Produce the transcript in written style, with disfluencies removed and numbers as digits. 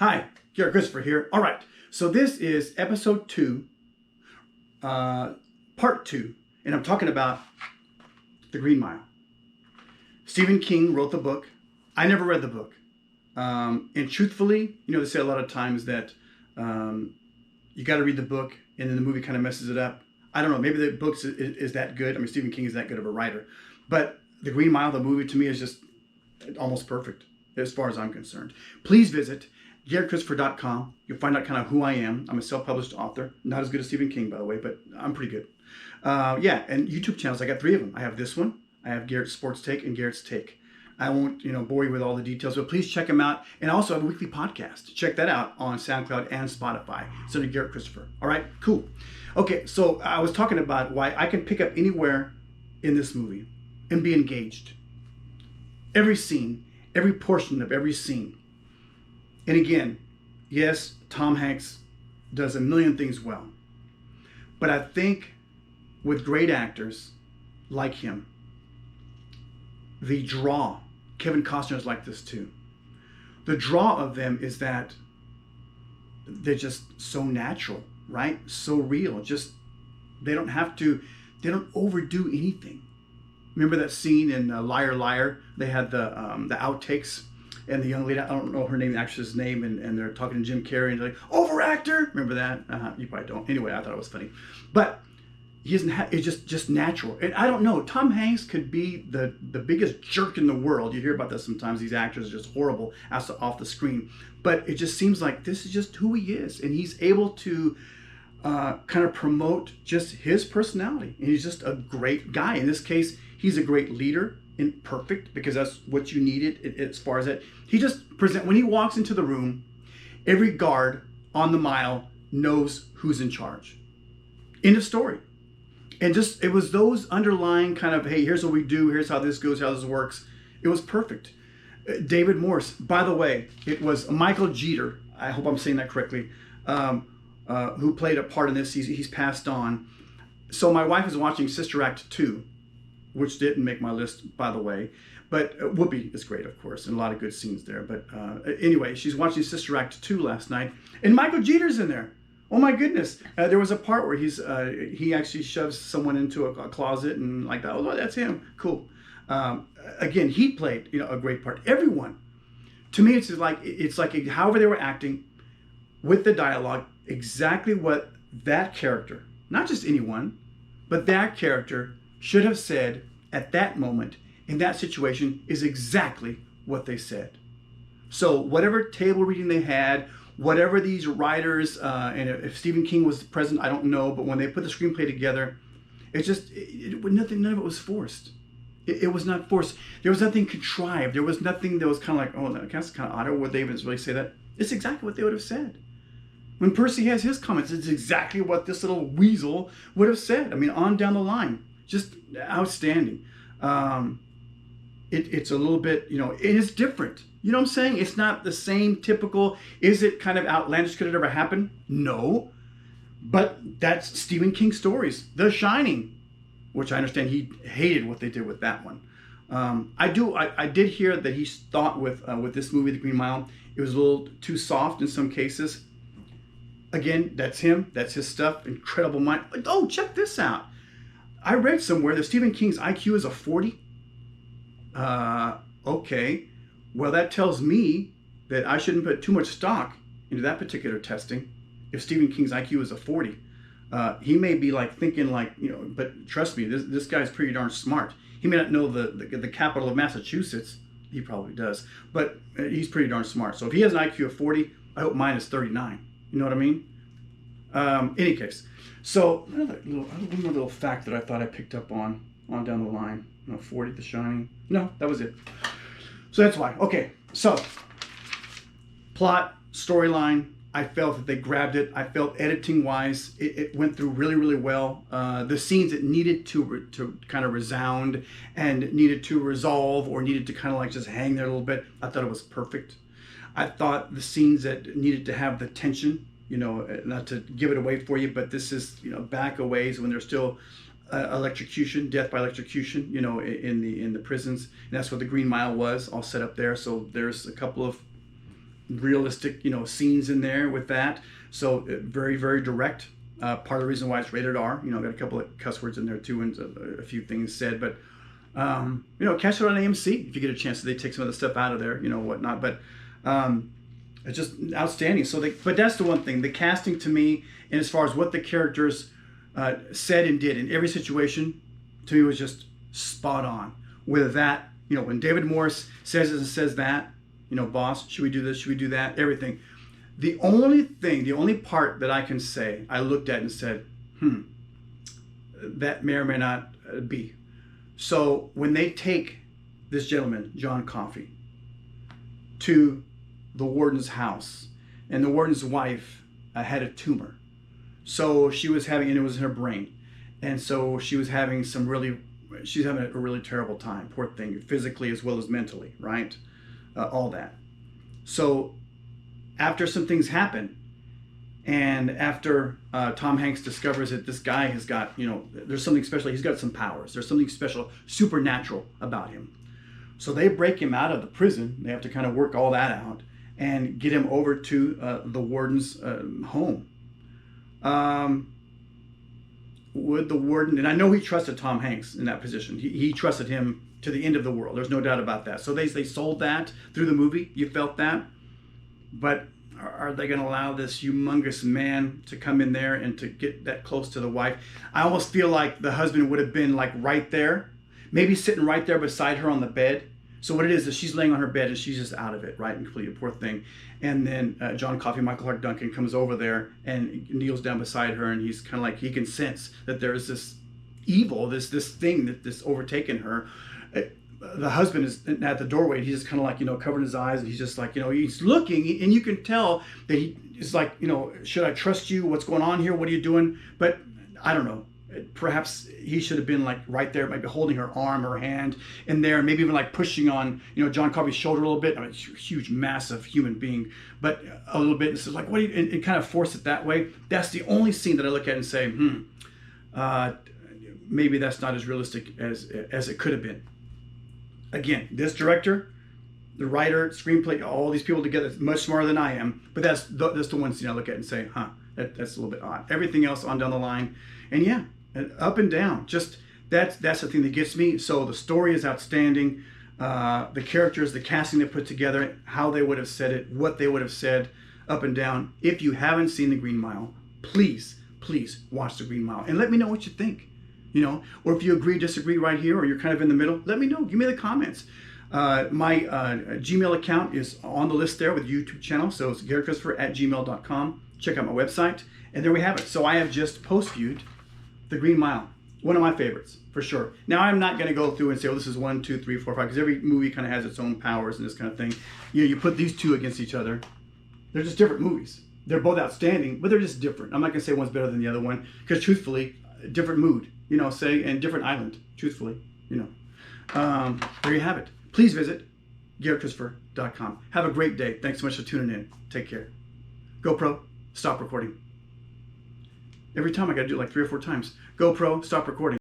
Hi, Garet Christopher here. All right, so this is episode 2, part 2, and I'm talking about The Green Mile. Stephen King wrote the book. I never read the book. And truthfully, they say a lot of times that you got to read the book and then the movie kind of messes it up. I don't know, maybe the book is that good. I mean, Stephen King is that good of a writer. But The Green Mile, the movie, to me is just almost perfect as far as I'm concerned. Please visit Pt.2. You'll find out kind of who I am. I'm a self-published author. Not as good as Stephen King, by the way, but I'm pretty good. And YouTube channels. I got 3 of them. I have this one. I have Garet's Sports Take and Garet's Take. I won't, bore you with all the details, but please check them out. And also I have a weekly podcast. Check that out on Soundcloud and Spotify. It's under Garet Christopher. All right, cool. Okay, so I was talking about why I can pick up anywhere in this movie and be engaged. Every scene, every portion of every scene. And again, yes, Tom Hanks does a million things well. But I think with great actors like him, the draw, Kevin Costner's like this too. The draw of them is that they're just so natural, right? So real. Just, they don't overdo anything. Remember that scene in Liar Liar? They had the outtakes. And the young lady, I don't know her name, the actress's name, and they're talking to Jim Carrey, and they're like, overactor! Remember that? You probably don't. Anyway, I thought it was funny. But he doesn't have, it's just natural. And I don't know, Tom Hanks could be the biggest jerk in the world. You hear about this sometimes, these actors are just horrible off the screen. But it just seems like this is just who he is. And he's able to kind of promote just his personality. And he's just a great guy. In this case, he's a great leader. Perfect, because that's what you needed as far as that. He just when he walks into the room, every guard on the mile knows who's in charge. End of story. And just, it was those underlying kind of, hey, here's what we do, here's how this goes, how this works. It was perfect. David Morse, by the way, it was Michael Jeter, I hope I'm saying that correctly, who played a part in this. He's passed on. So my wife is watching Sister Act 2, which didn't make my list, by the way. But Whoopi is great, of course, and a lot of good scenes there. But anyway, she's watching Sister Act 2 last night, and Michael Jeter's in there. Oh my goodness. There was a part where he actually shoves someone into a closet and like that. Oh, that's him. Cool. Again, he played a great part. Everyone. To me, it's like however they were acting with the dialogue, exactly what that character, not just anyone, but that character should have said at that moment in that situation is exactly what they said. So whatever table reading they had, whatever these writers, and if Stephen King was present, I don't know, but when they put the screenplay together, none of it was forced. It was not forced. There was nothing contrived. There was nothing that was kind of like, oh, that's kind of odd. Or would they even really say that? It's exactly what they would have said. When Percy has his comments, it's exactly what this little weasel would have said. I mean, on down the line. Just outstanding. It's a little bit, it is different. You know what I'm saying? It's not the same typical, is it kind of outlandish? Could it ever happen? No. But that's Stephen King stories. The Shining, which I understand he hated what they did with that one. I did hear that he thought with this movie, The Green Mile, it was a little too soft in some cases. Again, that's him. That's his stuff. Incredible mind. Oh, check this out. I read somewhere that Stephen King's IQ is a 40. Okay. Well, that tells me that I shouldn't put too much stock into that particular testing. If Stephen King's IQ is a 40, he may be like thinking like, but trust me, this guy's pretty darn smart. He may not know the capital of Massachusetts. He probably does, but he's pretty darn smart. So if he has an IQ of 40, I hope mine is 39. You know what I mean? Any case. So another little fact that I thought I picked up on down the line. 40, The Shining. No, that was it. So that's why. Okay, so plot, storyline. I felt that they grabbed it. I felt editing-wise, it went through really, really well. The scenes that needed to kind of resound and needed to resolve or needed to kind of like just hang there a little bit, I thought it was perfect. I thought the scenes that needed to have the tension, not to give it away for you, but this is, back a ways when there's still death by electrocution, in the prisons. And that's what The Green Mile was, all set up there. So there's a couple of realistic, scenes in there with that. So very, very direct. Part of the reason why it's rated R. Got a couple of cuss words in there too, and a few things said. But catch it on AMC if you get a chance. They take some of the stuff out of there, whatnot. But it's just outstanding. But that's the one thing. The casting to me, and as far as what the characters said and did in every situation, to me was just spot on. Whether that, when David Morse says this and says that, boss, should we do this? Should we do that? Everything. The only part that I can say, I looked at and said, that may or may not be. So when they take this gentleman, John Coffey, to the warden's house, and the warden's wife had a tumor. So she was having, and it was in her brain. And so she was having she's having a really terrible time, poor thing, physically as well as mentally, right? All that. So after some things happen, and after Tom Hanks discovers that this guy has got, there's something special, he's got some powers, there's something special, supernatural about him. So they break him out of the prison. They have to kind of work all that out and get him over to the warden's home. Would the warden, and I know he trusted Tom Hanks in that position. He trusted him to the end of the world. There's no doubt about that. So they sold that through the movie. You felt that. But are they going to allow this humongous man to come in there and to get that close to the wife? I almost feel like the husband would have been like right there, maybe sitting right there beside her on the bed. So what it is she's laying on her bed and she's just out of it, right? And completely, poor thing. And then John Coffey, Michael Clark Duncan, comes over there and kneels down beside her, and he's kind of like, he can sense that there is this evil, this thing that's overtaken her. The husband is at the doorway. He's just kind of like, covering his eyes, and he's just like, he's looking, and you can tell that he is like, should I trust you? What's going on here? What are you doing? But I don't know. Perhaps he should have been like right there, maybe holding her arm or hand in there, maybe even like pushing on, John Coffey's shoulder a little bit. I mean, huge, massive human being, but a little bit. And so like, what do you, and kind of force it that way. That's the only scene that I look at and say, maybe that's not as realistic as it could have been. Again, this director, the writer, screenplay, all these people together, much smarter than I am. But that's the one scene I look at and say, that's a little bit odd. Everything else on down the line, and yeah, up and down. Just that's the thing that gets me. So the story is outstanding. The characters, the casting they put together, how they would have said it, what they would have said, up and down. If you haven't seen The Green Mile, please watch The Green Mile and let me know what you think. Or if you agree, disagree right here, or you're kind of in the middle, let me know. Give me the comments. My Gmail account is on the list there with YouTube channel. So it's GaretChristopher@gmail.com. Check out my website. And there we have it. So I have just post-viewed The Green Mile. One of my favorites, for sure. Now, I'm not going to go through and say, this is 1, 2, 3, 4, 5, because every movie kind of has its own powers and this kind of thing. You put these two against each other. They're just different movies. They're both outstanding, but they're just different. I'm not going to say one's better than the other one, because truthfully, different mood, and different island, truthfully, There you have it. Please visit GaretChristopher.com. Have a great day. Thanks so much for tuning in. Take care. GoPro, stop recording. Every time I got to do it like 3 or 4 times. GoPro, stop recording.